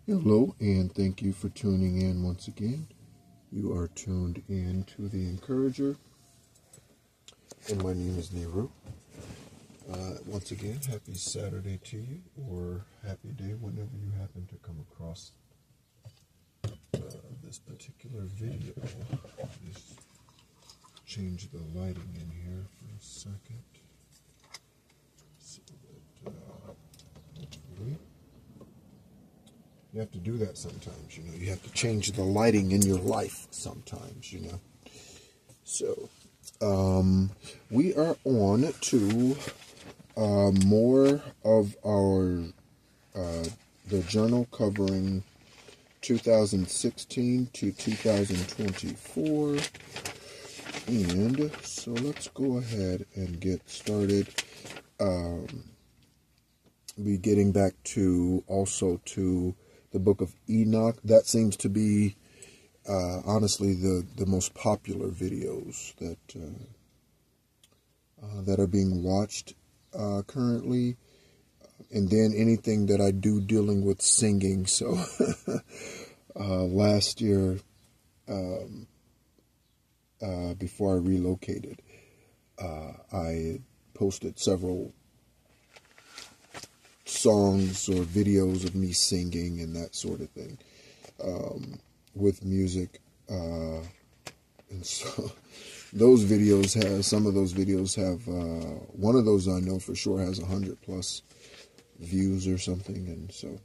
Hello, and thank you for tuning in once again. You are tuned in to The Encourager, and my name is Nehru. Once again, happy Saturday to you, or happy day whenever you happen to come across this particular video. Just change the lighting in here for a second, so that hopefully. You have to do that sometimes, you have to change the lighting in your life sometimes, So, we are on to more of our, the journal covering 2016 to 2024. And so let's go ahead and get started. Be getting back to the book of Enoch. That seems to be, honestly, the most popular videos that are being watched currently. And then anything that I do dealing with singing. So last year, before I relocated, I posted several songs or videos of me singing and that sort of thing, with music, and so some of those videos have, one of those I know for sure has 100+ views or something, and so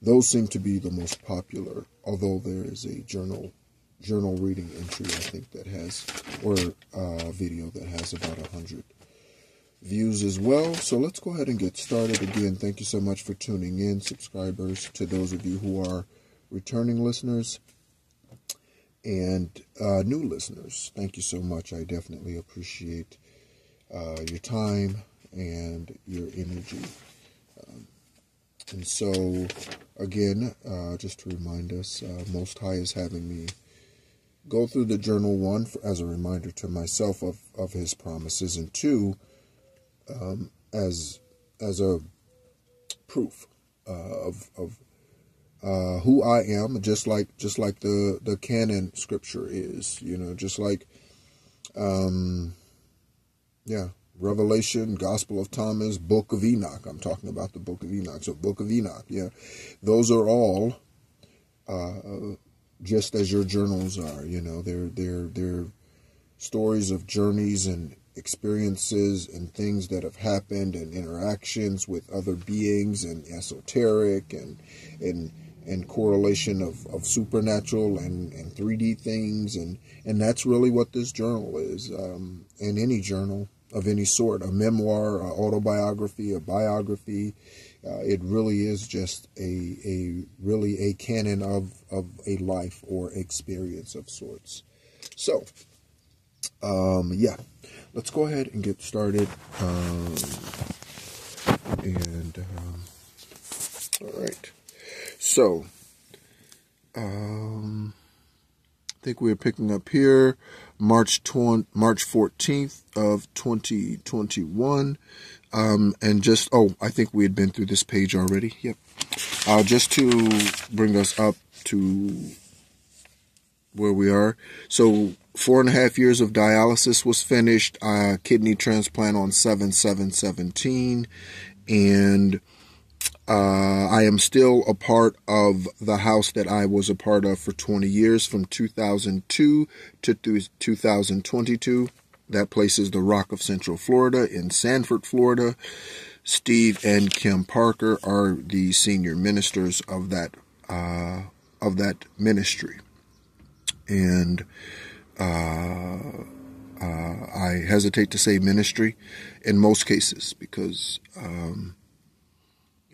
those seem to be the most popular, although there is a journal reading entry, I think, that has, or video that has about 100 views as well. So let's go ahead and get started. Again, thank you so much for tuning in, subscribers, to those of you who are returning listeners, and new listeners. Thank you so much. I definitely appreciate your time and your energy. And so, again, just to remind us, Most High is having me go through the journal, one, as a reminder to myself of his promises, and two, as a proof of who I am, just like the canon scripture is, just like Revelation, Gospel of Thomas, Book of Enoch. I'm talking about the Book of Enoch. So Book of Enoch, those are all just as your journals are. They're stories of journeys and experiences and things that have happened, and interactions with other beings, and esoteric and correlation of supernatural and 3D things, and that's really what this journal is. And any journal of any sort, a memoir, an autobiography, a biography, it really is just really a canon of a life or experience of sorts. So, let's go ahead and get started. All right. So, I think we're picking up here March 14th of 2021. And just, I think we had been through this page already. Yep. Just to bring us up to where we are. So 4.5 years of dialysis was finished, kidney transplant on 7/7/17, and I am still a part of the house that I was a part of for 20 years, from 2002 to 2022. That place is the Rock of Central Florida in Sanford, Florida. Steve and Kim Parker are the senior ministers of that ministry. And I hesitate to say ministry in most cases, because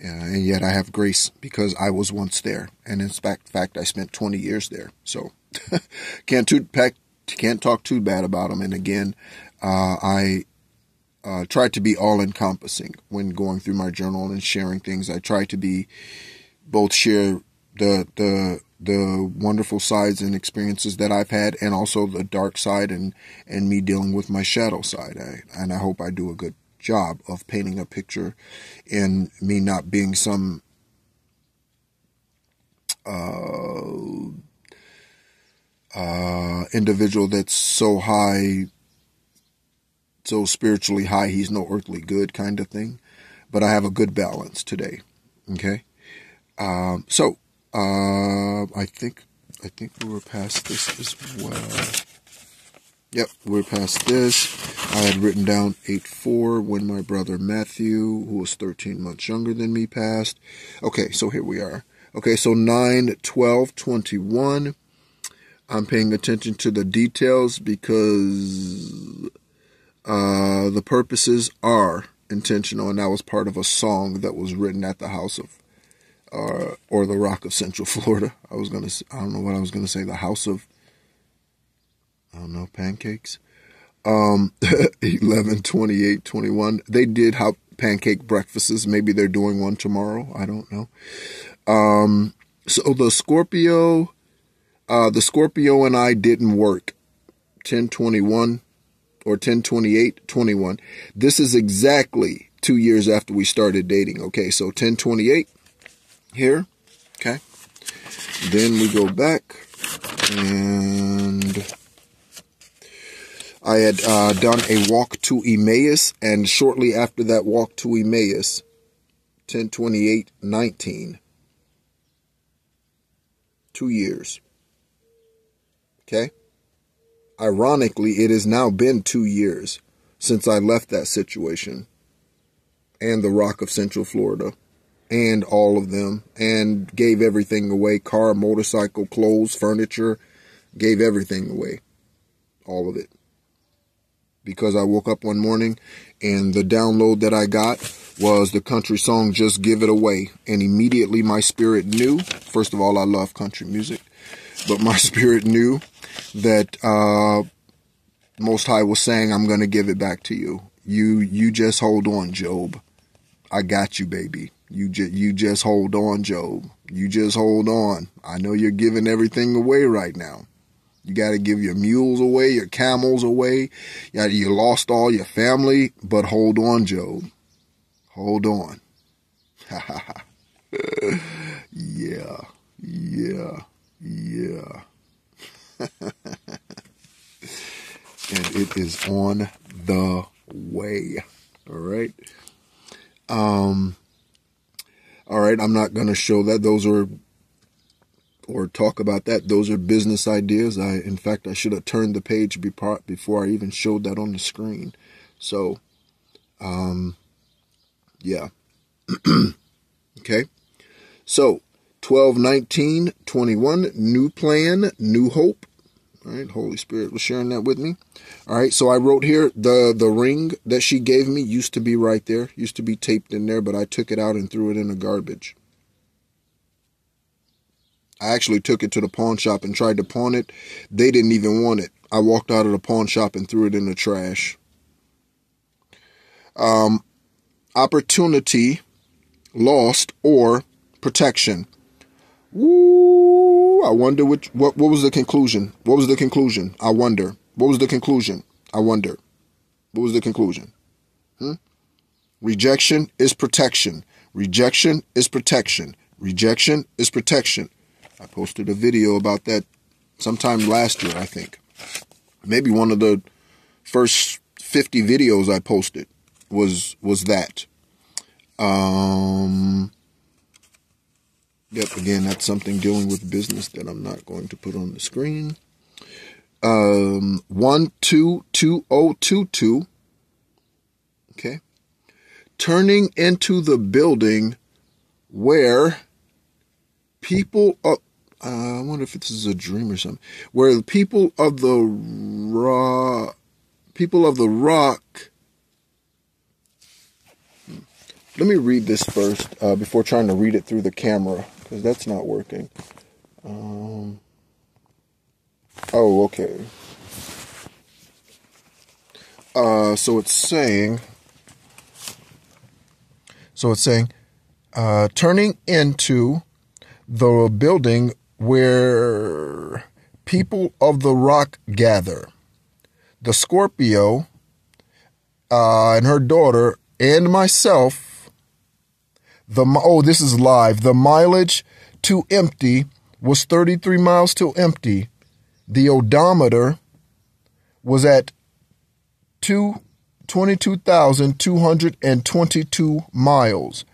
and yet I have grace because I was once there, and in fact I spent 20 years there. So can't talk too bad about them. And again, I try to be all-encompassing when going through my journal and sharing things. I try to be both share the wonderful sides and experiences that I've had, and also the dark side and me dealing with my shadow side. And I hope I do a good job of painting a picture, and me not being some individual that's so high, so spiritually high, he's no earthly good kind of thing. But I have a good balance today. Okay. I think we were past this as well. Yep, we're past this. I had written down 8-4 when my brother Matthew, who was 13 months younger than me, passed. Okay, so here we are. Okay, so 9-12-21. I'm paying attention to the details because the purposes are intentional, and that was part of a song that was written at the house of, or the Rock of Central Florida. I don't know what I was gonna say. The house of, I don't know, pancakes. 11-28-21. They did have pancake breakfasts. Maybe they're doing one tomorrow. I don't know. So the Scorpio and I didn't work. 10-21 or 10-28-21. This is exactly 2 years after we started dating. Okay, so 10-28 here. Okay. Then we go back, and I had done a walk to Emmaus, and shortly after that walk to Emmaus, 10-28-19. 2 years. Okay? Ironically, it has now been 2 years since I left that situation, and the Rock of Central Florida, and all of them, and gave everything away. Car, motorcycle, clothes, furniture, gave everything away. All of it. Because I woke up one morning and the download that I got was the country song, Just Give It Away. And immediately my spirit knew, first of all, I love country music, but my spirit knew that Most High was saying, I'm going to give it back to you. You just hold on, Job. I got you, baby. You just hold on, Job. You just hold on. I know you're giving everything away right now. You got to give your mules away, your camels away. You lost all your family, but hold on, Job. Hold on. Yeah. And it is on the way. All right. All right. I'm not going to show that. Those are, or talk about that. Those are business ideas. In fact, I should have turned the page before I even showed that on the screen. So, yeah. Okay. So, 12-19-21, new plan, new hope. All right. Holy Spirit was sharing that with me. All right. So I wrote here, the ring that she gave me used to be right there, used to be taped in there, but I took it out and threw it in the garbage. I actually took it to the pawn shop and tried to pawn it. They didn't even want it. I walked out of the pawn shop and threw it in the trash. Opportunity lost or protection. Woo! I wonder what was the conclusion? What was the conclusion? I wonder. What was the conclusion? I wonder. What was the conclusion? Rejection is protection. Rejection is protection. Rejection is protection. I posted a video about that sometime last year, I think. Maybe one of the first 50 videos I posted was that. Yep, again, that's something dealing with business that I'm not going to put on the screen. 122022. Okay. Turning into the building where people of, I wonder if this is a dream or something, where the people of the rock, let me read this first before trying to read it through the camera, because that's not working. Oh, okay. So it's saying, turning into the building where people of the rock gather. The Scorpio and her daughter and myself, this is live. The mileage to empty was 33 miles till empty. The odometer was at 22,222 miles.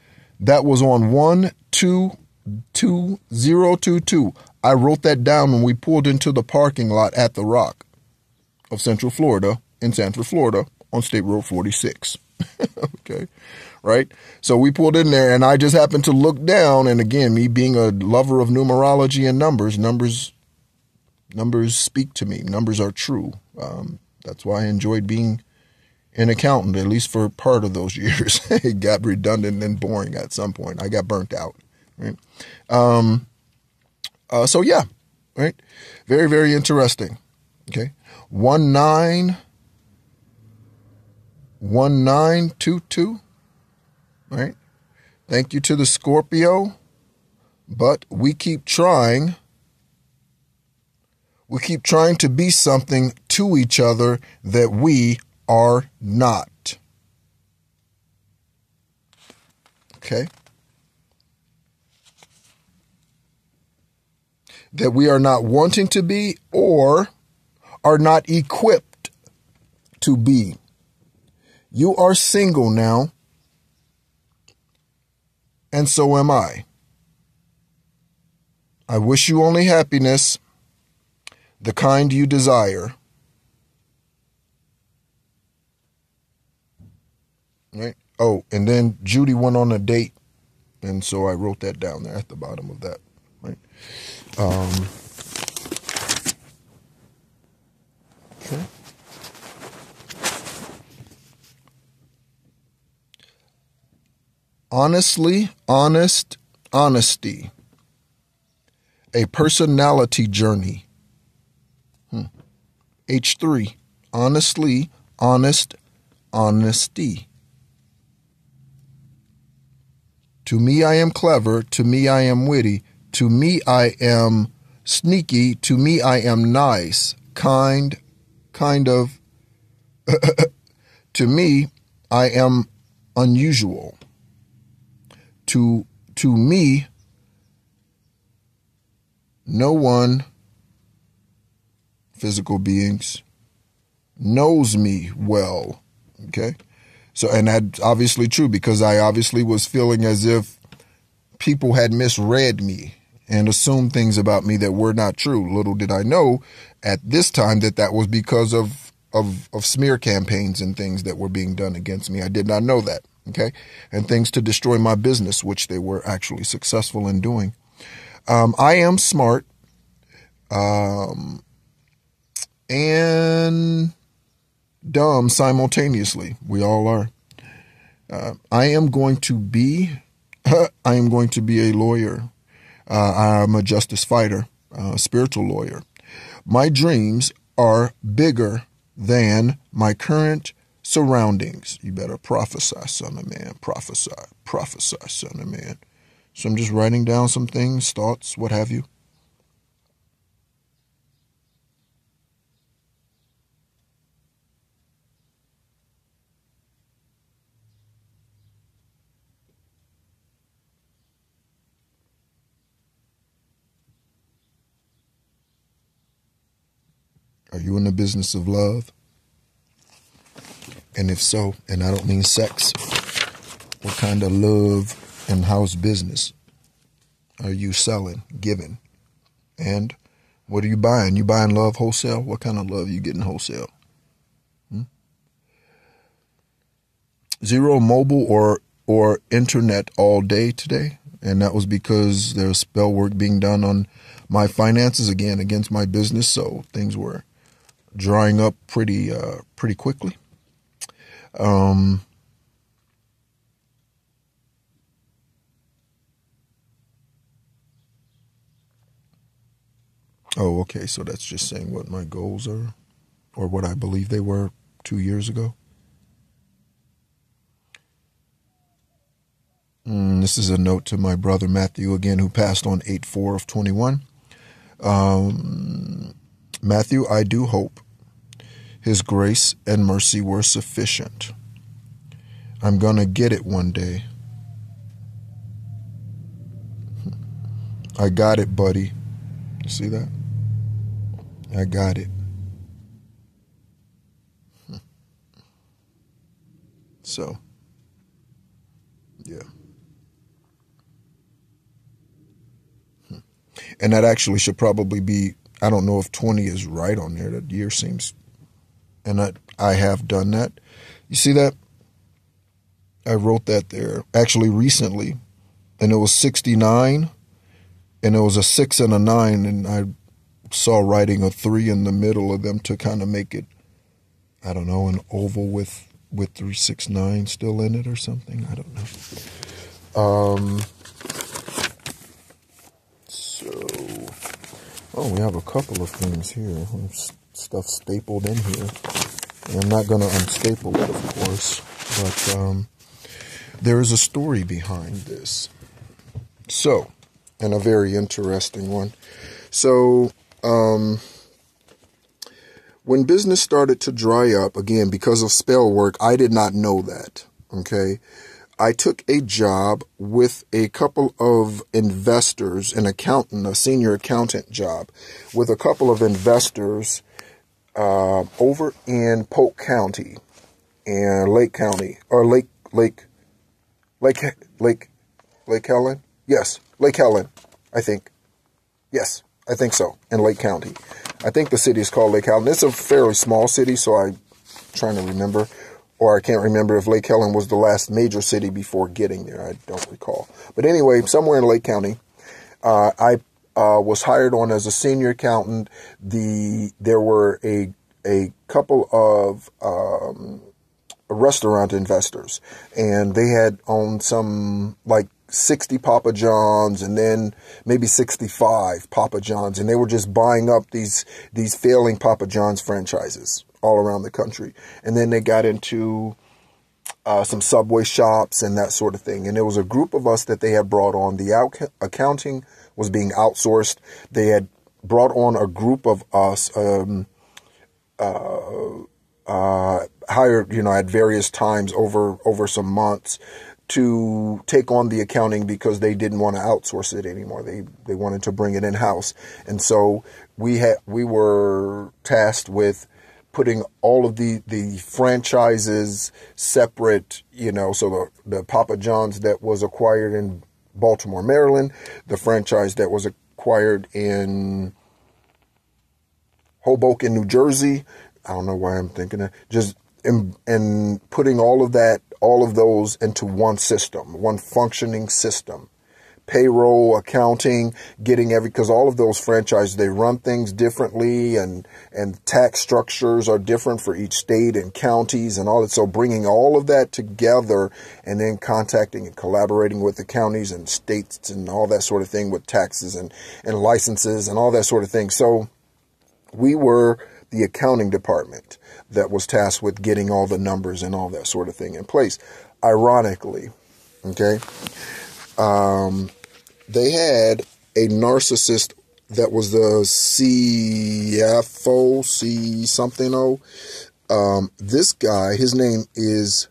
That was on 122022. I wrote that down when we pulled into the parking lot at the Rock of Central Florida, in Central Florida, on State Road 46. Okay, right? So we pulled in there, and I just happened to look down, and again, me being a lover of numerology and numbers speak to me. Numbers are true. That's why I enjoyed being an accountant, at least for part of those years. It got redundant and boring at some point. I got burnt out. Right? So yeah, right. Very, very interesting. Okay. 1922. Right. Thank you to the Scorpio, but we keep trying. We keep trying to be something to each other that we are not. Okay? That we are not wanting to be or are not equipped to be. You are single now, and so am I. I wish you only happiness, the kind you desire. Right? Oh, and then Judy went on a date, and so I wrote that down there at the bottom of that. Right? Okay. Honesty. A personality journey. H3. Honestly, honest, honesty. To me, I am clever. To me, I am witty. To me, I am sneaky. To me, I am nice, kind of. To me, I am unusual. To me, no one, physical beings, knows me well. Okay? So, and that's obviously true, because I obviously was feeling as if people had misread me and assumed things about me that were not true. Little did I know at this time that was because of smear campaigns and things that were being done against me. I did not know that. Okay. And things to destroy my business, which they were actually successful in doing. I am smart, and dumb simultaneously. We all are. I am going to be a lawyer. I'm a justice fighter, a spiritual lawyer. My dreams are bigger than my current surroundings. You better prophesy, son of man. Prophesy, son of man. So I'm just writing down some things, thoughts, what have you. Are you in the business of love? And if so, and I don't mean sex, what kind of love and how's business are you selling, giving? And what are you buying? You buying love wholesale? What kind of love are you getting wholesale? Zero mobile or internet all day today. And that was because there's spell work being done on my finances, again, against my business. So things were drying up pretty quickly. Oh, okay. So that's just saying what my goals are, or what I believe they were 2 years ago. This is a note to my brother Matthew, again, who passed on 8/4/21. Matthew, I do hope his grace and mercy were sufficient. I'm going to get it one day. I got it, buddy. You see that? I got it. So, yeah. And that actually should probably be, I don't know if 20 is right on there. That year seems, and I have done that. You see that? I wrote that there actually recently, and it was 69, and it was a 6 and a 9, and I saw writing a 3 in the middle of them to kind of make it, I don't know, an oval with 369 still in it or something. I don't know. Oh, we have a couple of things here. Stuff stapled in here. And I'm not going to unstaple it, of course. But there is a story behind this. So, and a very interesting one. So, when business started to dry up, again, because of spell work, I did not know that. Okay. I took a job with a couple of investors, an accountant, a senior accountant job, with a couple of investors over in Polk County and Lake County, or Lake Helen? Yes, Lake Helen, I think. Yes, I think so, in Lake County. I think the city is called Lake Helen. It's a fairly small city, so I'm trying to remember. Or I can't remember if Lake Helen was the last major city before getting there. I don't recall. But anyway, somewhere in Lake County, I was hired on as a senior accountant. There were a couple of restaurant investors, and they had owned some like 60 Papa John's and then maybe 65 Papa John's, and they were just buying up these failing Papa John's franchises all around the country. And then they got into some Subway shops and that sort of thing. And there was a group of us that they had brought on. The accounting was being outsourced. They had brought on a group of us, hired, at various times over some months to take on the accounting because they didn't want to outsource it anymore. They wanted to bring it in-house. And so we were tasked with putting all of the franchises separate, so the Papa John's that was acquired in Baltimore, Maryland, the franchise that was acquired in Hoboken, New Jersey. I don't know why I'm thinking that. Just and putting all of those into one system, one functioning system. Payroll, accounting, because all of those franchises, they run things differently, and tax structures are different for each state and counties and all that. So bringing all of that together and then contacting and collaborating with the counties and states and all that sort of thing with taxes and licenses and all that sort of thing. So we were the accounting department that was tasked with getting all the numbers and all that sort of thing in place. Ironically, okay, they had a narcissist that was the CFO, C something O. This guy, his name is,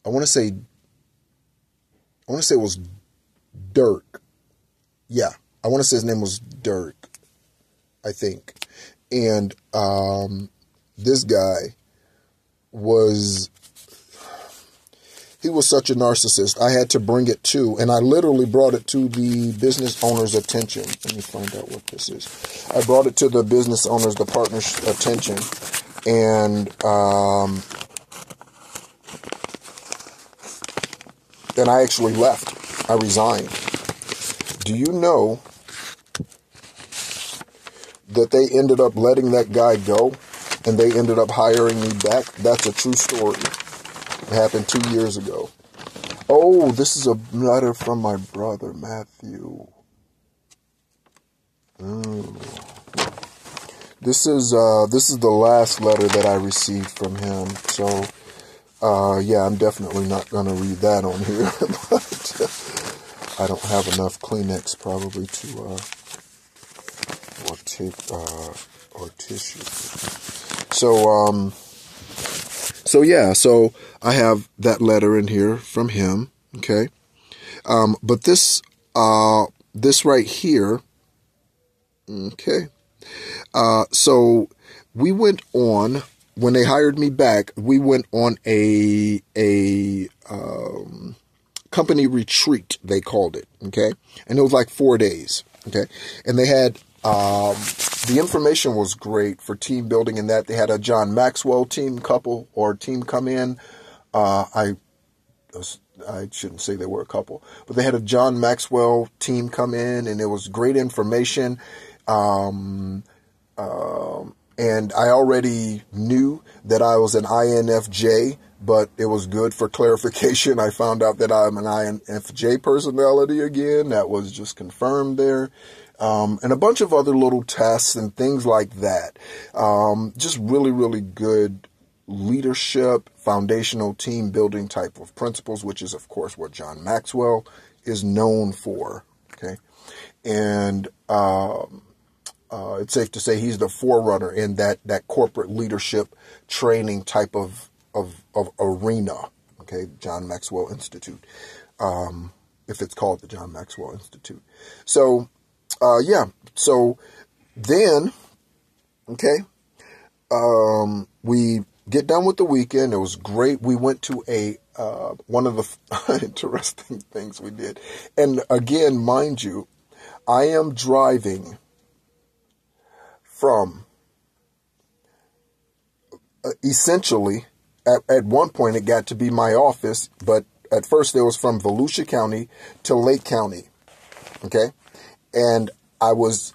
I want to say it was Dirk. Yeah, I want to say his name was Dirk, I think. And this guy was such a narcissist. I had to bring it to, and I literally brought it to the business owner's attention. Let me find out what this is. I brought it to the business owner's, the partner's attention, and then I actually left. I resigned. Do you know that they ended up letting that guy go, and they ended up hiring me back? That's a true story. It happened 2 years ago. Oh, this is a letter from my brother, Matthew. This is the last letter that I received from him. So, yeah, I'm definitely not going to read that on here. But I don't have enough Kleenex probably to, or tissue. So yeah, so I have that letter in here from him, okay? But this right here Okay. So we went on, when they hired me back, we went on a company retreat, they called it. Okay. And it was like 4 days. Okay. And they had, the information was great for team building in that they had a John Maxwell team come in. I shouldn't say they were a couple, but they had a John Maxwell team come in, and it was great information. And I already knew that I was an INFJ, but it was good for clarification. I found out that I'm an INFJ personality again. That was just confirmed there. And a bunch of other little tests and things like that. Just really, really good leadership, foundational team building type of principles, which is, of course, what John Maxwell is known for. Okay. And, it's safe to say he's the forerunner in that corporate leadership training type of arena. Okay. John Maxwell Institute. If it's called the John Maxwell Institute. So, yeah. So then, okay. We get done with the weekend. It was great. We went to one of the interesting things we did. And again, mind you, I am driving from essentially, at one point it got to be my office, but at first it was from Volusia County to Lake County. Okay. And I was,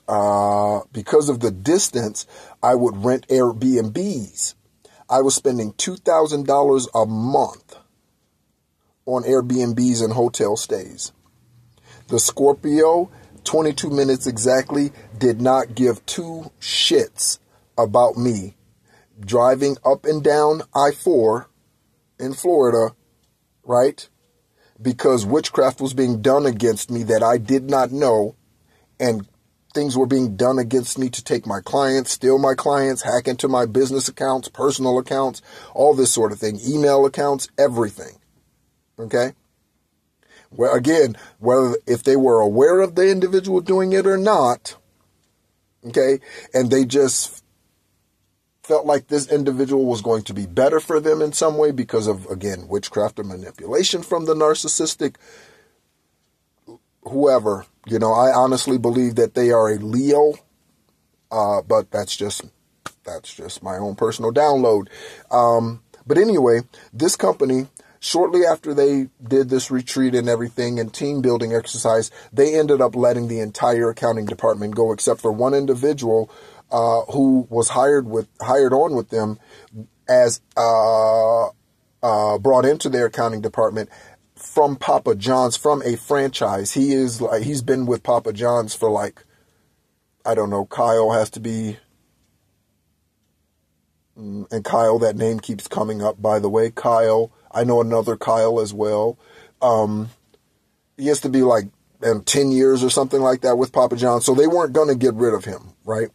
because of the distance, I would rent Airbnbs. I was spending $2,000 a month on Airbnbs and hotel stays. The Scorpio, 22 minutes exactly, did not give two shits about me driving up and down I-4 in Florida, right? Because witchcraft was being done against me that I did not know, and things were being done against me to take my clients, steal my clients, hack into my business accounts, personal accounts, all this sort of thing, email accounts, everything. Okay? Well, again, whether if they were aware of the individual doing it or not, okay, and they just felt like this individual was going to be better for them in some way because of, again, witchcraft or manipulation from the narcissistic whoever. You know, I honestly believe that they are a Leo, but that's just my own personal download. But anyway, this company, shortly after they did this retreat and everything and team building exercise, they ended up letting the entire accounting department go, except for one individual who was hired on with them as brought into their accounting department from Papa John's, from a franchise. He's been with Papa John's for like, I don't know, Kyle has to be, and Kyle, that name keeps coming up, by the way. Kyle, I know another Kyle as well. He has to be like 10 years or something like that with Papa John's. So they weren't going to get rid of him, right?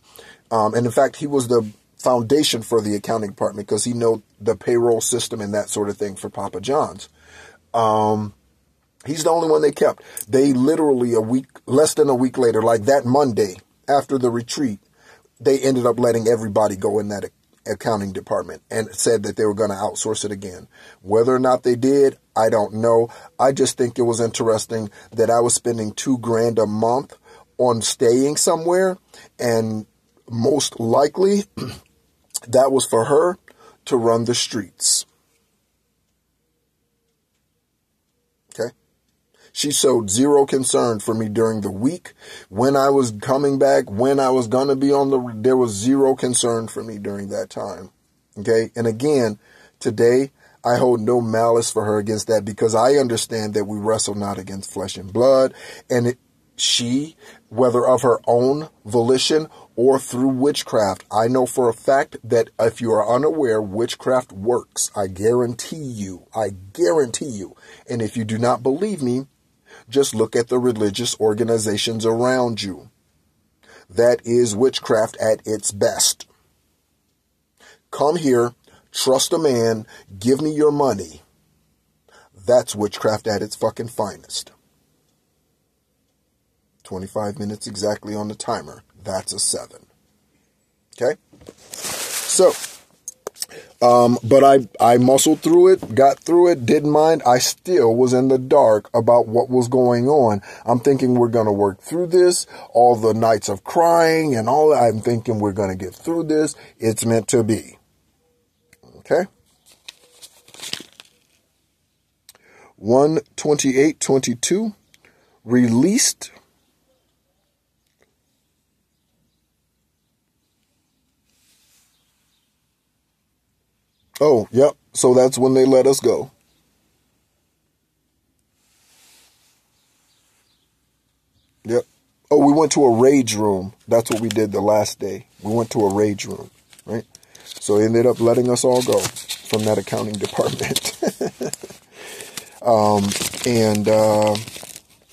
And in fact, he was the foundation for the accounting department because he knew the payroll system and that sort of thing for Papa John's. He's the only one they kept. They literally less than a week later, like that Monday after the retreat, they ended up letting everybody go in that accounting department and said that they were going to outsource it again. Whether or not they did, I don't know. I just think it was interesting that I was spending $2,000 a month on staying somewhere, and most likely that was for her to run the streets. Okay. She showed zero concern for me during the week. When I was coming back, when I was going to be there was zero concern for me during that time. Okay. And again, today I hold no malice for her against that, because I understand that we wrestle not against flesh and blood. And she, whether of her own volition or through witchcraft, I know for a fact that if you are unaware, witchcraft works. I guarantee you. And if you do not believe me, just look at the religious organizations around you. That is witchcraft at its best. Come here, trust a man, give me your money. That's witchcraft at its fucking finest. 25 minutes exactly on the timer. That's a 7. Okay? So, but I muscled through it, got through it, didn't mind. I still was in the dark about what was going on. I'm thinking we're going to work through this. All the nights of crying and all that, I'm thinking we're going to get through this. It's meant to be. Okay? 128:22 released. Oh, yep. So that's when they let us go. Yep. Oh, we went to a rage room. That's what we did the last day. We went to a rage room, right? So they ended up letting us all go from that accounting department.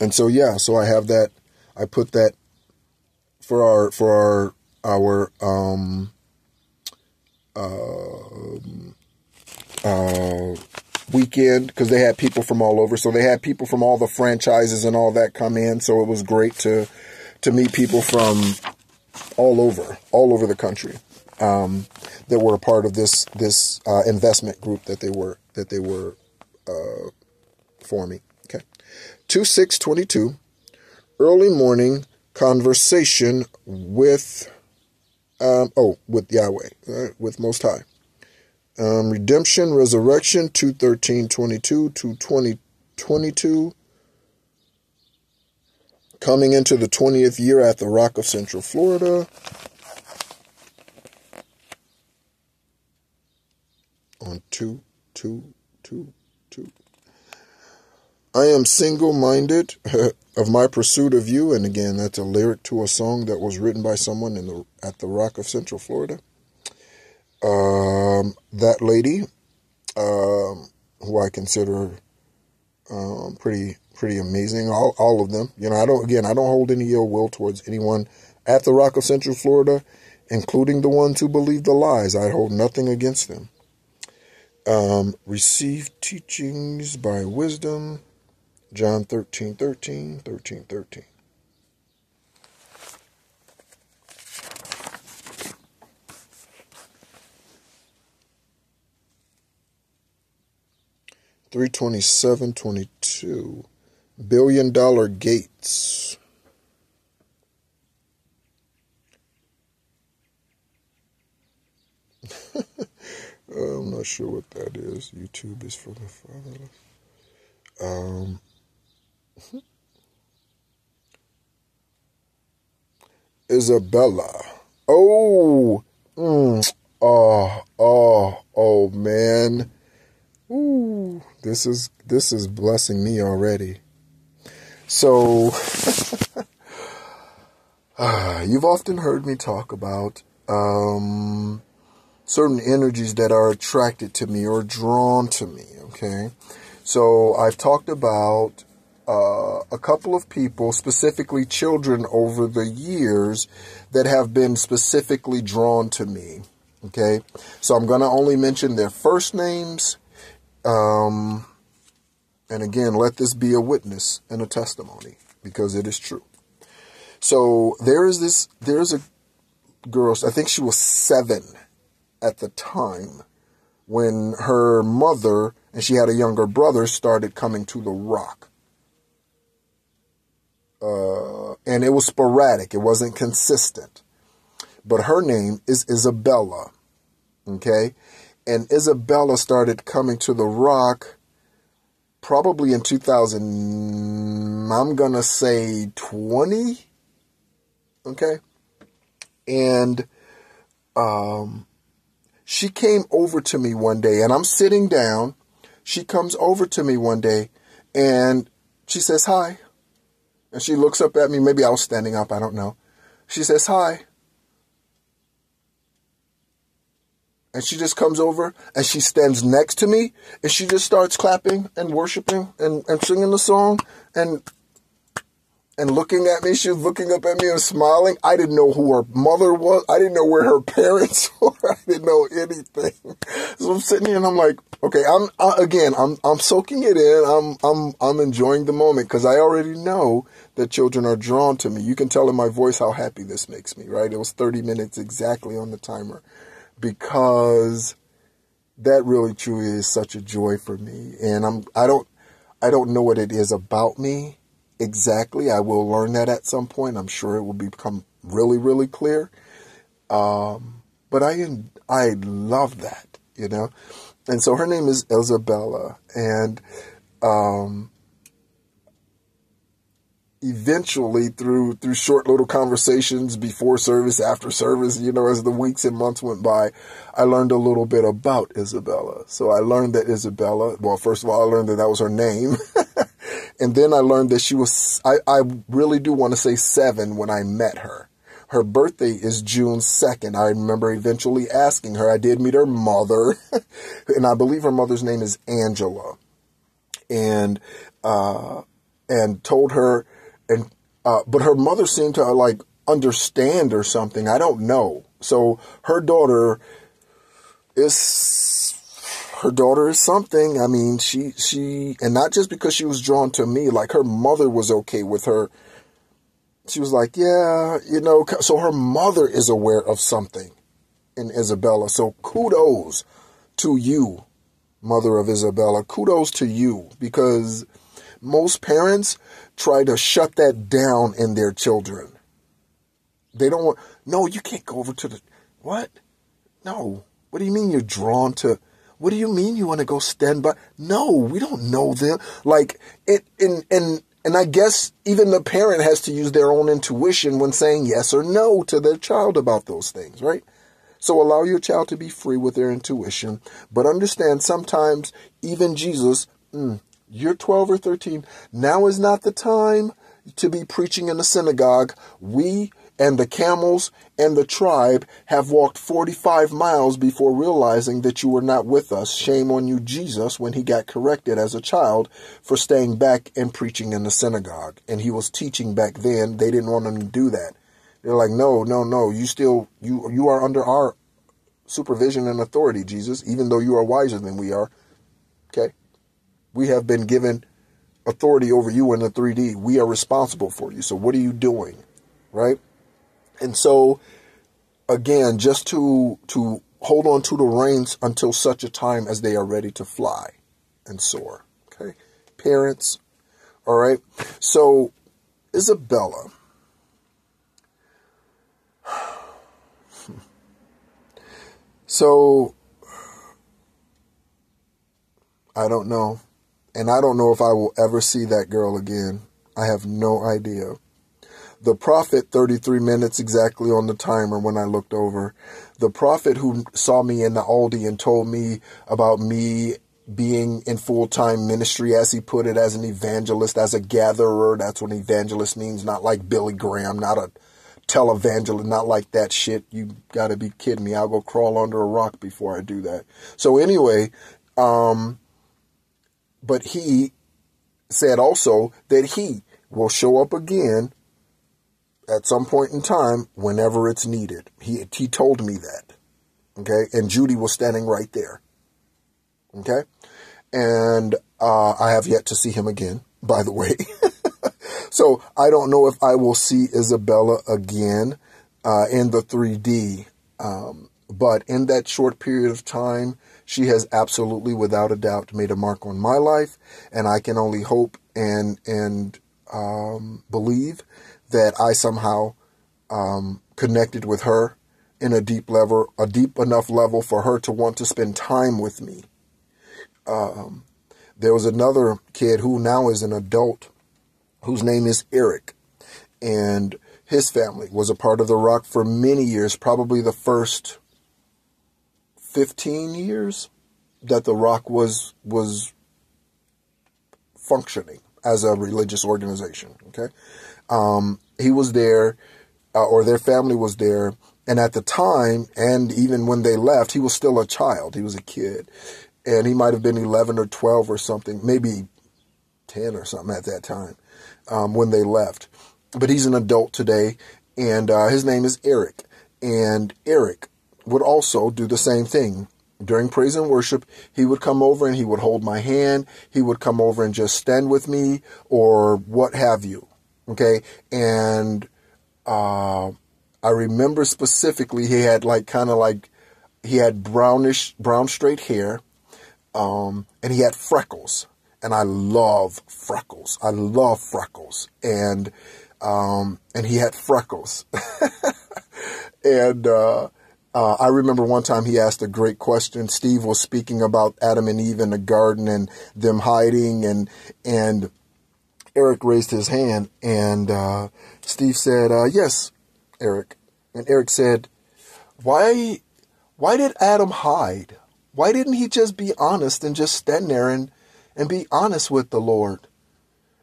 And so, yeah, so I have that. I put that for our weekend, because they had people from all over. So they had people from all the franchises and all that come in. So it was great to meet people from all over the country that were a part of this investment group that they were forming. Okay, 2/6/22, early morning conversation with Yahweh, with Most High. Redemption, resurrection, 2/13/22 to 2022. Coming into the 20th year at the Rock of Central Florida. On 2/2/22. I am single-minded of my pursuit of you. And again, that's a lyric to a song that was written by someone at the Rock of Central Florida. That lady, who I consider pretty amazing. All of them. I don't hold any ill will towards anyone at the Rock of Central Florida, including the ones who believe the lies. I hold nothing against them. Receive teachings by wisdom. John 13:13. 13:13. $327.22. $1 billion gates. I'm not sure what that is. YouTube is for the fatherless. Isabella. Oh, oh, man. Ooh, this is blessing me already. So, you've often heard me talk about certain energies that are attracted to me or drawn to me, okay? So I've talked about a couple of people, specifically children over the years, that have been specifically drawn to me, okay? So I'm going to only mention their first names. And again, let this be a witness and a testimony, because it is true. So there's a girl, I think she was 7 at the time, when her mother, and she had a younger brother, started coming to the Rock. And it was sporadic. It wasn't consistent. But her name is Isabella. Okay? And Isabella started coming to the Rock probably in 2000, I'm going to say 20. Okay? And she came over to me one day, and I'm sitting down. She comes over to me one day, and she says, hi. And she looks up at me. Maybe I was standing up. I don't know. She says, hi. And she just comes over, and she stands next to me, and she just starts clapping and worshiping and singing the song and looking at me. She was looking up at me and smiling. I didn't know who her mother was. I didn't know where her parents were. I didn't know anything. So I'm sitting here and I'm like, okay, I'm soaking it in. I'm enjoying the moment because I already know that children are drawn to me. You can tell in my voice how happy this makes me, right? It was 30 minutes exactly on the timer because that really truly is such a joy for me. And I don't know what it is about me exactly. I will learn that at some point. I'm sure it will become really, really clear. But I love that, you know. And so her name is Isabella, and eventually through short little conversations before service, after service, you know, as the weeks and months went by, I learned a little bit about Isabella. So I learned that Isabella, well, first of all, I learned that was her name. And then I learned that she was, I really do want to say 7 when I met her. Her birthday is June 2nd. I remember eventually asking her. I did meet her mother, and I believe her mother's name is Angela. And told her, but her mother seemed to like understand or something. I don't know. So her daughter is something. I mean, she, and not just because she was drawn to me, like her mother was okay with her. She was like, yeah, you know, so her mother is aware of something in Isabella. So kudos to you, mother of Isabella. Kudos to you, because most parents try to shut that down in their children. They don't want, no, you can't go over to the, what? No. What do you mean you're drawn to, what do you mean you want to go stand by? No, we don't know them. Like, and I guess even the parent has to use their own intuition when saying yes or no to their child about those things, right? So allow your child to be free with their intuition, but understand sometimes even Jesus, you're 12 or 13. Now is not the time to be preaching in the synagogue. We and the camels and the tribe have walked 45 miles before realizing that you were not with us. Shame on you, Jesus, when he got corrected as a child for staying back and preaching in the synagogue. And he was teaching back then. They didn't want him to do that. They're like, no, you are under our supervision and authority, Jesus, even though you are wiser than we are. Okay. We have been given authority over you in the 3D. We are responsible for you. So what are you doing? Right? And so, again, just to hold on to the reins until such a time as they are ready to fly and soar. Okay? Parents. All right? So, Isabella. So, I don't know. And I don't know if I will ever see that girl again. I have no idea. The prophet, 33 minutes exactly on the timer when I looked over. The prophet who saw me in the Aldi and told me about me being in full-time ministry, as he put it, as an evangelist, as a gatherer. That's what evangelist means, not like Billy Graham, not a televangelist, not like that shit. You got to be kidding me. I'll go crawl under a rock before I do that. So anyway, but he said also that he will show up again at some point in time, whenever it's needed. He told me that. Okay. And Judy was standing right there. Okay. And, I have yet to see him again, by the way. So I don't know if I will see Isabella again, in the 3D. But in that short period of time, she has absolutely, without a doubt, made a mark on my life. And I can only hope and believe that I somehow connected with her in a deep enough level for her to want to spend time with me. There was another kid who now is an adult, whose name is Eric, and his family was a part of the Rock for many years, probably the first 15 years that the Rock was functioning as a religious organization. Okay. He was there, or their family was there. And at the time, and even when they left, he was still a child. He was a kid. And he might have been 11 or 12 or something, maybe 10 or something at that time, when they left. But he's an adult today, and his name is Eric. And Eric, would also do the same thing. During praise and worship, he would come over and he would hold my hand. He would come over and just stand with me or what have you. Okay. And I remember specifically he had he had brown straight hair. And he had freckles. And I love freckles. I love freckles. And he had freckles. And I remember one time he asked a great question. Steve was speaking about Adam and Eve in the garden and them hiding, and Eric raised his hand, and Steve said, yes, Eric. And Eric said, why did Adam hide? Why didn't he just be honest and just stand there and be honest with the Lord?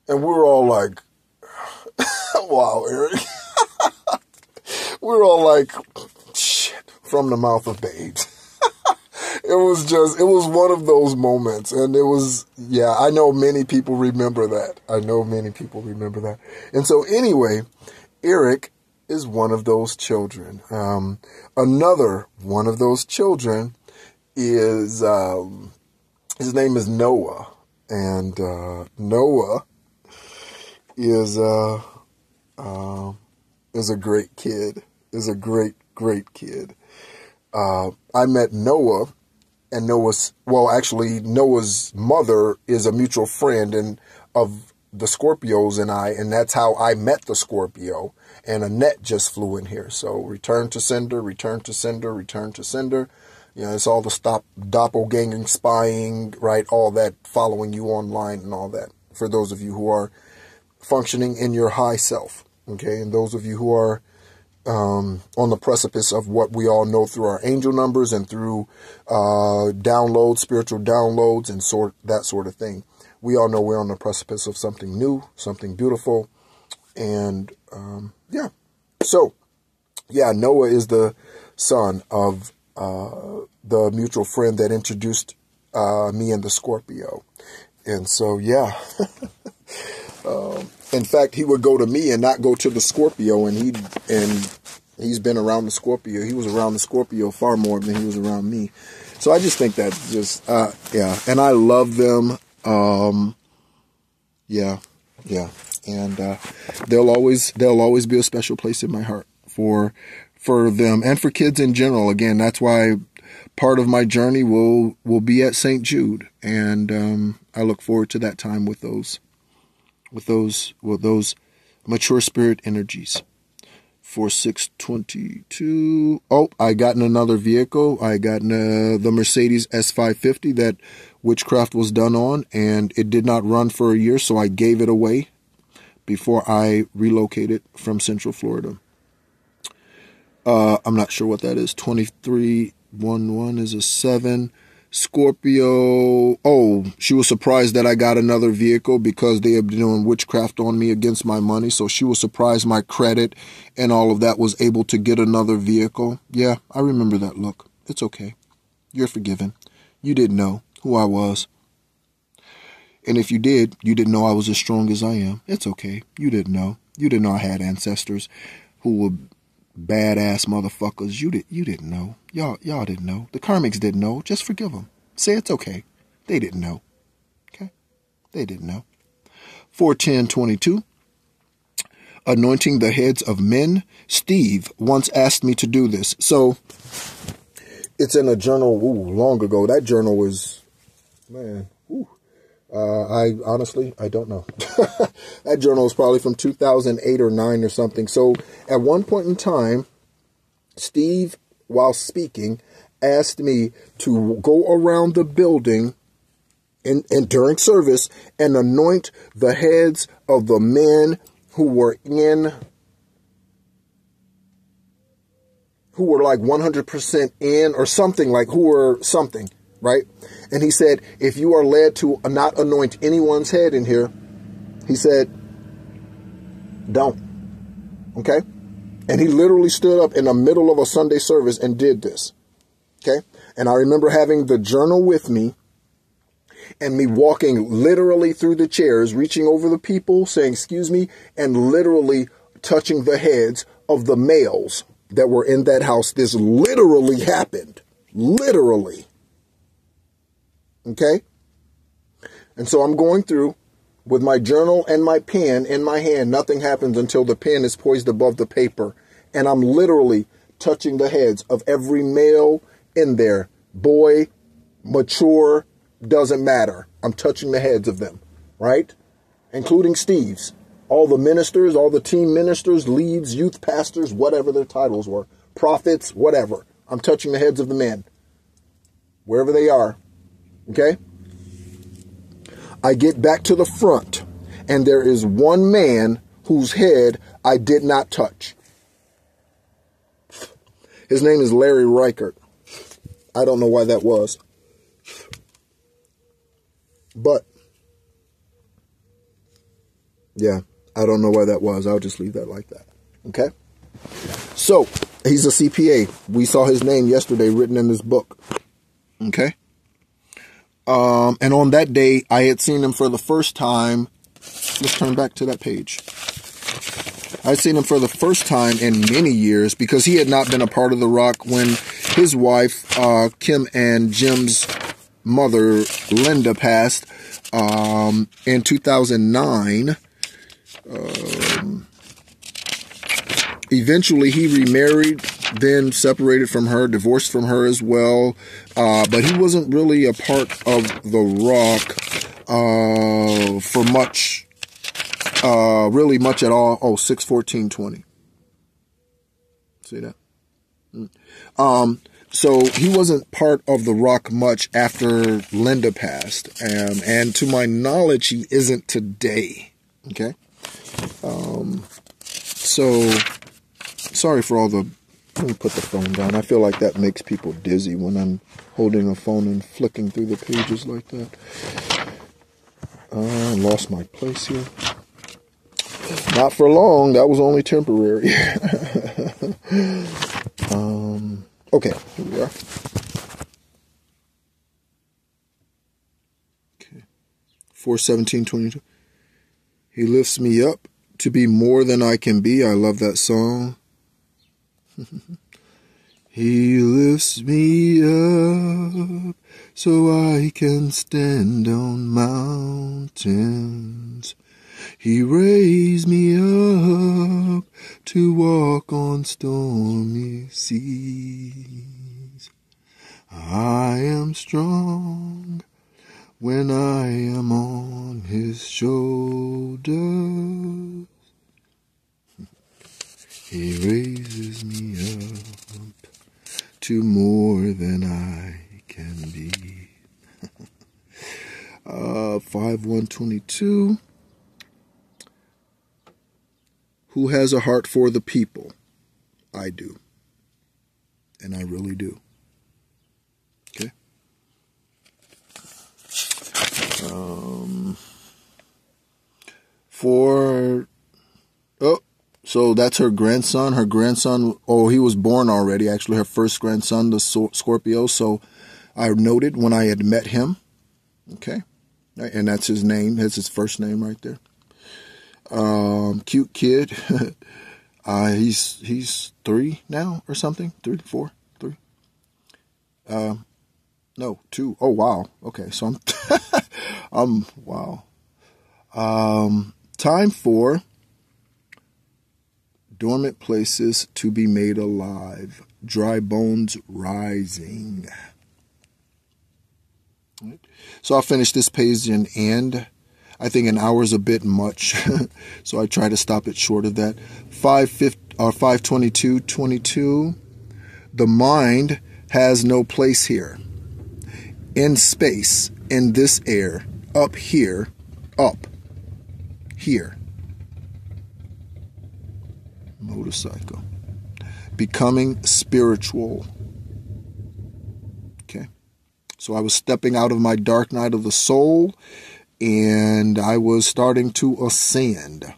And we're all like, wow, Eric. We're all like, shit, from the mouth of babes. It was one of those moments. And it was, yeah, I know many people remember that. And so anyway, Eric is one of those children. Another one of those children is, his name is Noah. And Noah is a great kid. Is a great kid. I met Noah, and Noah's mother is a mutual friend of the Scorpios and I, and that's how I met the Scorpio. And Annette just flew in here. So return to sender, return to sender, return to sender. You know, it's all the doppelganger spying, right? All that, following you online and all that. For those of you who are functioning in your high self, okay? And those of you who are on the precipice of what we all know through our angel numbers and through downloads, spiritual downloads, and that sort of thing. We all know we're on the precipice of something new, something beautiful. And yeah. So, yeah, Noah is the son of the mutual friend that introduced me and the Scorpio. And so, yeah. In fact, he would go to me and not go to the Scorpio, and he's been around the Scorpio. He was around the Scorpio far more than he was around me. So I just think that's just, yeah. And I love them. Yeah. And they'll always be a special place in my heart for them and for kids in general. Again, that's why part of my journey will be at St. Jude, and I look forward to that time with those mature spirit energies. 4622. Oh, I got in another vehicle. I got in the Mercedes S550 that witchcraft was done on, and it did not run for a year, so I gave it away before I relocated from Central Florida. I'm not sure what that is. 2311 is a 7. Scorpio. Oh, she was surprised that I got another vehicle because they have been doing witchcraft on me against my money. So she was surprised my credit and all of that was able to get another vehicle. Yeah, I remember that look. It's okay. You're forgiven. You didn't know who I was. And if you did, you didn't know I was as strong as I am. It's okay. You didn't know. You didn't know I had ancestors who were badass motherfuckers. You didn't know. Y'all didn't know. The karmics didn't know. Just forgive them. Say it's okay. They didn't know. Okay? They didn't know. 41022. Anointing the heads of men. Steve once asked me to do this. So it's in a journal long ago. That journal was, man, I don't know. That journal is probably from 2008 or 9 or something. So at one point in time, Steve, while speaking, asked me to go around the building and during service and anoint the heads of the men who were like 100% in, or something, like who were something. Right? And he said, if you are led to not anoint anyone's head in here, he said, don't. Okay? And he literally stood up in the middle of a Sunday service and did this. Okay? And I remember having the journal with me and me walking literally through the chairs, reaching over the people, saying, excuse me, and literally touching the heads of the males. that were in that house. This literally happened. Literally. Okay? And so I'm going through with my journal and my pen in my hand. Nothing happens until the pen is poised above the paper. And I'm literally touching the heads of every male in there. Boy, mature, doesn't matter. I'm touching the heads of them, right? Including Steve's. All the ministers, all the team ministers, leads, youth pastors, whatever their titles were. Prophets, whatever. I'm touching the heads of the men. Wherever they are. Okay? I get back to the front, and there is one man whose head I did not touch. His name is Larry Reichert. I don't know why that was. But, yeah, I don't know why that was. I'll just leave that like that. Okay? So, he's a CPA. We saw his name yesterday written in this book. Okay? And on that day, I had seen him for the first time. Let's turn back to that page. I'd seen him for the first time in many years because he had not been a part of the rock when his wife, Kim, and Jim's mother, Linda, passed in 2009. Eventually, he remarried, then separated from her, divorced from her as well. But he wasn't really a part of the rock for much, really much at all. Oh, 6/14/20. See that? So he wasn't part of the rock much after Linda passed. And to my knowledge, he isn't today. Okay? So, sorry for all the... Let me put the phone down. I feel like that makes people dizzy when I'm holding a phone and flicking through the pages like that. I lost my place here. Not for long. That was only temporary. Okay, here we are. Okay. 4/17/22. He lifts me up to be more than I can be. I love that song. He lifts me up so I can stand on mountains. He raised me up to walk on stormy seas. I am strong when I am on his shoulders. He raises me up to more than I can be. 5/1/22. Who has a heart for the people? I do. And I really do. Okay. So that's her grandson. Her grandson, he was born already. Actually, her first grandson, the Scorpio. So I noted when I had met him. Okay. And that's his name. That's his first name right there. Cute kid. He's 3 now or something. 3, 4, 3. No, 2. Oh, wow. Okay. So wow. Time for dormant places to be made alive. Dry bones rising. Right. So I'll finish this page and end. I think an hour is a bit much, so I try to stop it short of that. 5/22/22. The mind has no place here. In space, in this air, up here, up here. Motorcycle. Becoming spiritual. Okay. So I was stepping out of my dark night of the soul, and I was starting to ascend.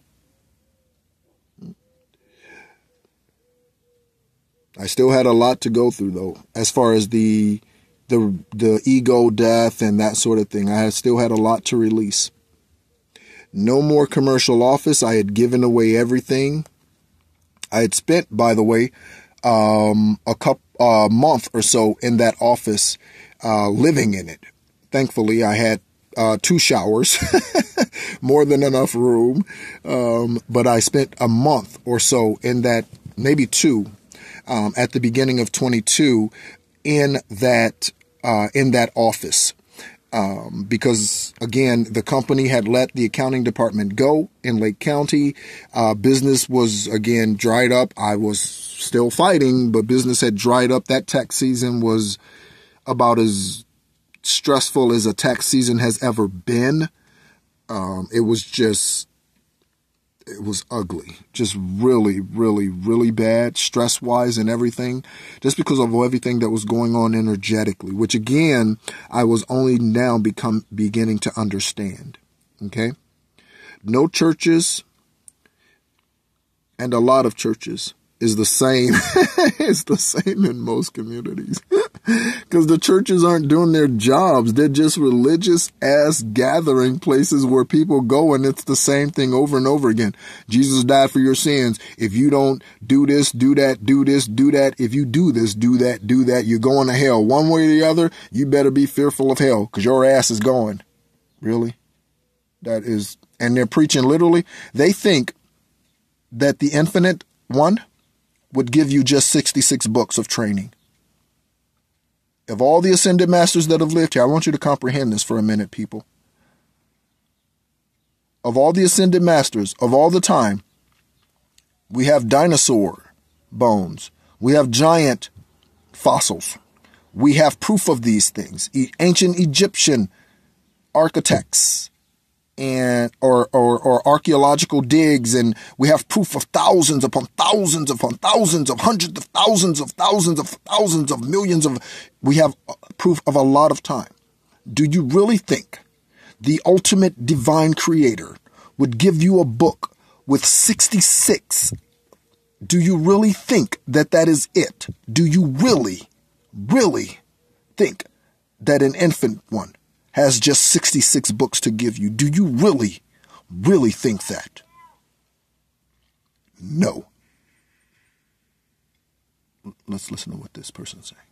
I still had a lot to go through, though, as far as the ego death and that sort of thing. I still had a lot to release. No more commercial office. I had given away everything. I had spent, by the way, a month or so in that office, living in it. Thankfully, I had 2 showers, more than enough room. But I spent a month or so in that, maybe 2, at the beginning of 22 in that office. Because again, the company had let the accounting department go in Lake County. Business was again dried up. I was still fighting, but business had dried up. That tax season was about as stressful as a tax season has ever been. It was ugly, just really, really, really bad, stress-wise and everything, just because of everything that was going on energetically, which again, I was only now beginning to understand. Okay? No churches and a lot of churches is the same. It's the same in most communities. Because the churches aren't doing their jobs. They're just religious ass gathering places where people go, and it's the same thing over and over again. Jesus died for your sins. If you don't do this, do that, do this, do that. If you do this, do that, you're going to hell. One way or the other, you better be fearful of hell because your ass is going. Really? That is, and they're preaching literally. They think that the Infinite One would give you just 66 books of training. Of all the ascended masters that have lived here, I want you to comprehend this for a minute, people. Of all the ascended masters of all the time, we have dinosaur bones. We have giant fossils. We have proof of these things. Ancient Egyptian architects and or archaeological digs, and we have proof of thousands upon thousands upon thousands of hundreds of thousands of thousands of thousands of millions of, we have proof of a lot of time. Do you really think the ultimate divine creator would give you a book with 66? Do you really think that that is it? Do you really think that an infant one has just 66 books to give you? Do you really think that? No. Let's listen to what this person's saying.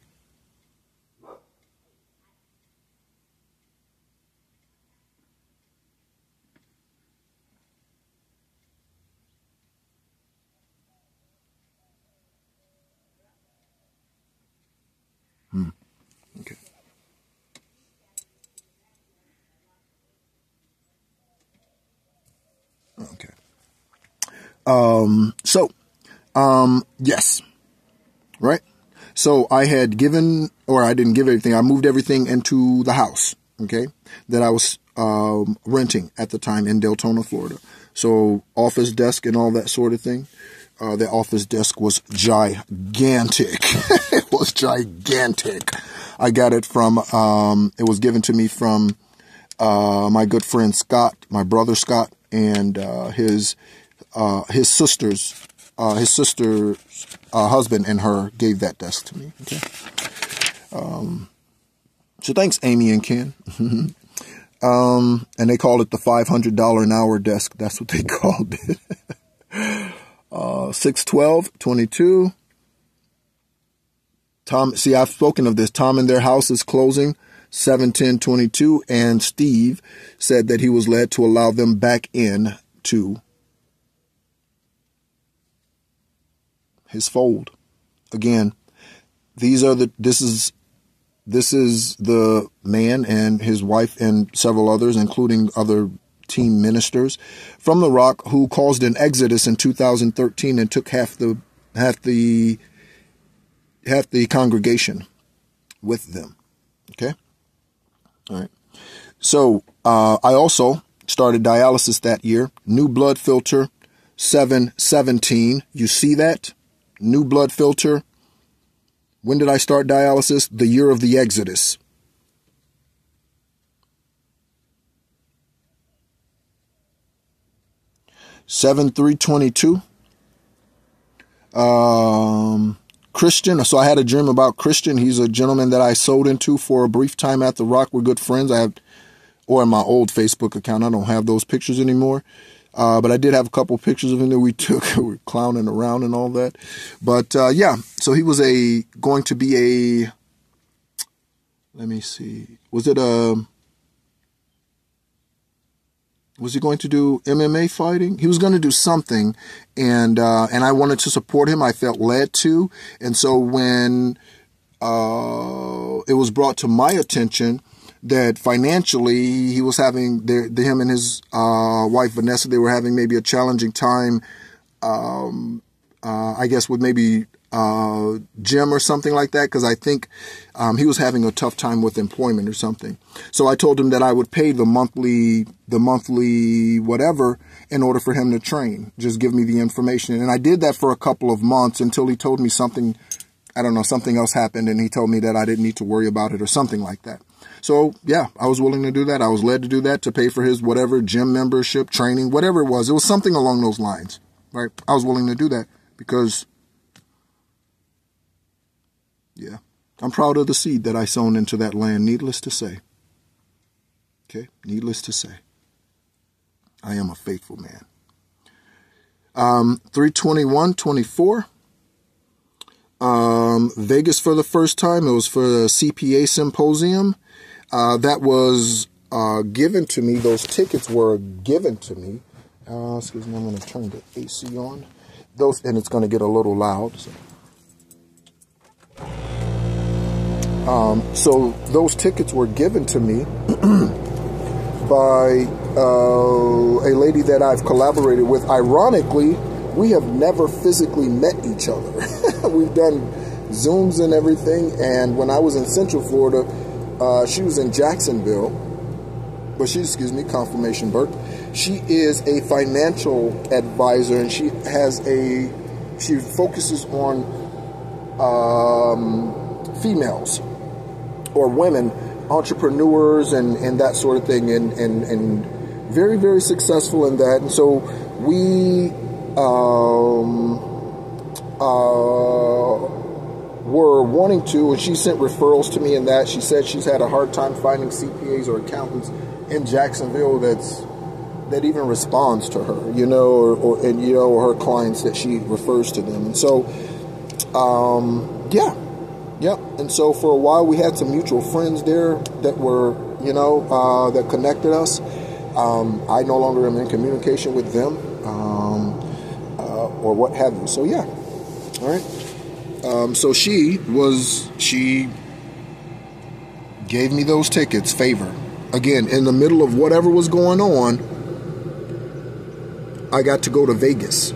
Okay. Okay. Yes. Right? So I had given, or I didn't give everything. I moved everything into the house, okay, that I was renting at the time in Deltona, Florida. So office desk and all that sort of thing. The office desk was gigantic. It was gigantic. I got it from, it was given to me from my good friend Scott, my brother Scott, and his sister's husband and her gave that desk to me. Okay. So thanks, Amy and Ken. And they called it the $500 an hour desk. That's what they called it. 6/12/22. Tom, see, I've spoken of this. Tom and their house is closing 7/10/22, and Steve said that he was led to allow them back in to his fold. Again, this is the man and his wife and several others, including other team ministers from the Rock, who caused an exodus in 2013 and took half the congregation with them. Okay. All right. So, I also started dialysis that year. New blood filter 7/17. You see that? New blood filter. When did I start dialysis? The year of the Exodus. (7/3/22). Christian. So I had a dream about Christian. He's a gentleman that I sold into for a brief time at the Rock. We're good friends. Or in my old Facebook account. I don't have those pictures anymore. But I did have a couple pictures of him that we took. We were clowning around and all that. But yeah, so he was going to be a, let me see, was he going to do MMA fighting? He was going to do something, and I wanted to support him. I felt led to, and so when it was brought to my attention that financially he was having, him and his wife Vanessa, they were having maybe a challenging time, I guess with maybe gym or something like that, because I think he was having a tough time with employment or something. So I told him that I would pay the monthly whatever in order for him to train. Just give me the information. And I did that for a couple of months until he told me something, I don't know, something else happened, and he told me that I didn't need to worry about it or something like that. So yeah, I was willing to do that. I was led to do that, to pay for his whatever gym membership, training, whatever it was. It was something along those lines, right? I was willing to do that because, yeah, I'm proud of the seed that I sown into that land, needless to say. Okay, needless to say. I am a faithful man. 3/21/24. Vegas for the first time. It was for the CPA symposium. That was given to me. Those tickets were given to me. Excuse me, I'm going to turn the AC on. And it's going to get a little loud. So those tickets were given to me by a lady that I've collaborated with. Ironically, we have never physically met each other. We've done Zooms and everything, and when I was in Central Florida, she was in Jacksonville, but confirmation Burke. She is a financial advisor, and she focuses on females or women entrepreneurs and that sort of thing, and very, very successful in that. And so we were wanting to, and she sent referrals to me in that. She said she's had a hard time finding CPAs or accountants in Jacksonville that even responds to her, or her clients that she refers to them. And so, yeah. And so for a while we had some mutual friends there that were, that connected us. I no longer am in communication with them, or what have you. So yeah, all right. So she gave me those tickets, favor. Again, in the middle of whatever was going on, I got to go to Vegas.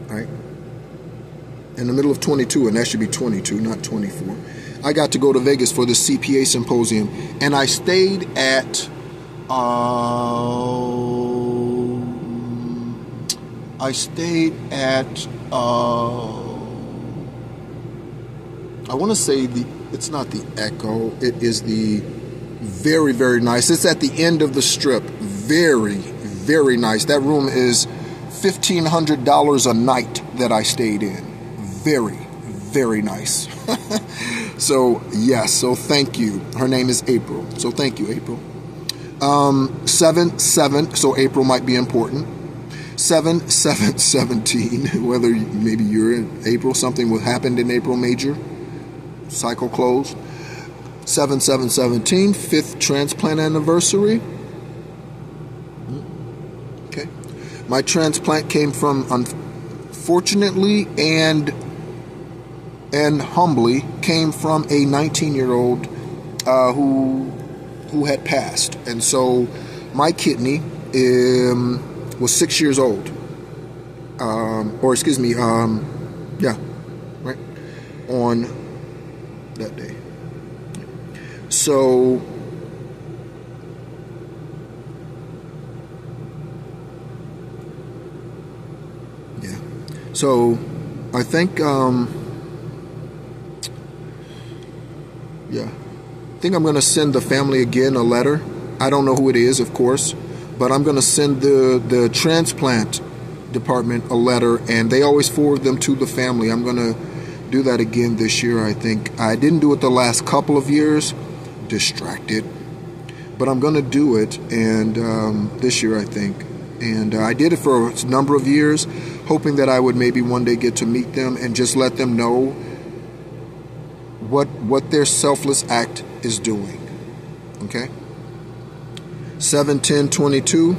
All right. In the middle of 22, and that should be 22, not 24. I got to go to Vegas for the CPA symposium, and I stayed at I want to say it's not the Echo, it is the very, very nice. It's at the end of the strip. Very, very nice. That room is $1,500 a night that I stayed in. Very, very nice. So yes, so thank you. Her name is April. So thank you, April. 7/7, so April might be important. 7/7/17, whether maybe you're in April, something happened in April major, cycle closed. 7/7/17, 5th transplant anniversary. Okay. My transplant came from, unfortunately and humbly, came from a 19-year-old who had passed. And so my kidney was 6 years old. Yeah, right, on that day. So yeah, so I think I think I'm going to send the family again a letter. I don't know who it is, of course, but I'm going to send the transplant department a letter, and they always forward them to the family. I'm going to do that again this year, I think. I didn't do it the last couple of years, distracted. but I'm going to do it, and this year, I think. And I did it for a number of years, hoping that I would maybe one day get to meet them and just let them know what their selfless act is doing. Okay? 7-10-22.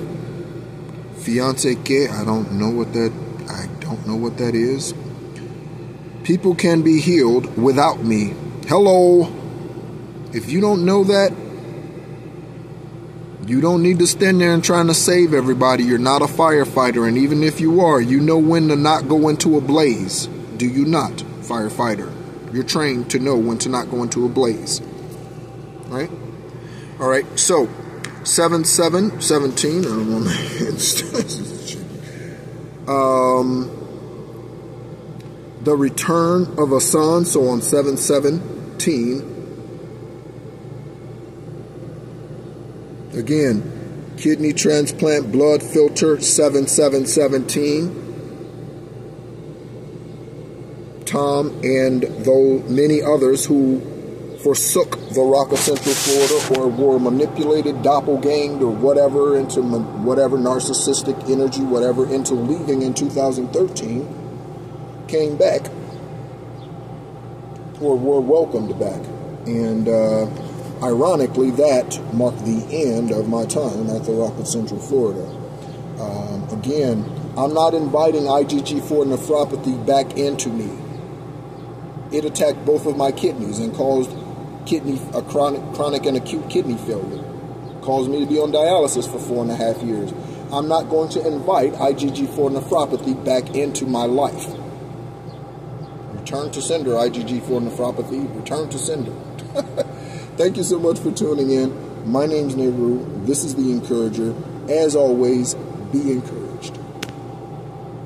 Fiance que, I don't know what that is. People can be healed without me. Hello. If you don't know that, you don't need to stand there and trying to save everybody. You're not a firefighter, and even if you are, you know when to not go into a blaze. Do you not, firefighter? You're trained to know when to not go into a blaze. Right? All right, so 7-7-17. I don't know my hands. The return of a son. So on 7-17. Again, kidney transplant, blood filter, 7-7-17. Tom and though many others who forsook the Rock of Central Florida or were manipulated, doppelganged, or whatever into whatever narcissistic energy, whatever, into leaving in 2013, came back or were welcomed back. And ironically, that marked the end of my time at the Rock of Central Florida. Again, I'm not inviting IgG4 nephropathy back into me. It attacked both of my kidneys and caused chronic and acute kidney failure. Caused me to be on dialysis for 4.5 years. I'm not going to invite IgG4 nephropathy back into my life. Return to sender, IgG4 nephropathy. Return to sender. Thank you so much for tuning in. My name's Nehru. This is The Encourager. As always, be encouraged.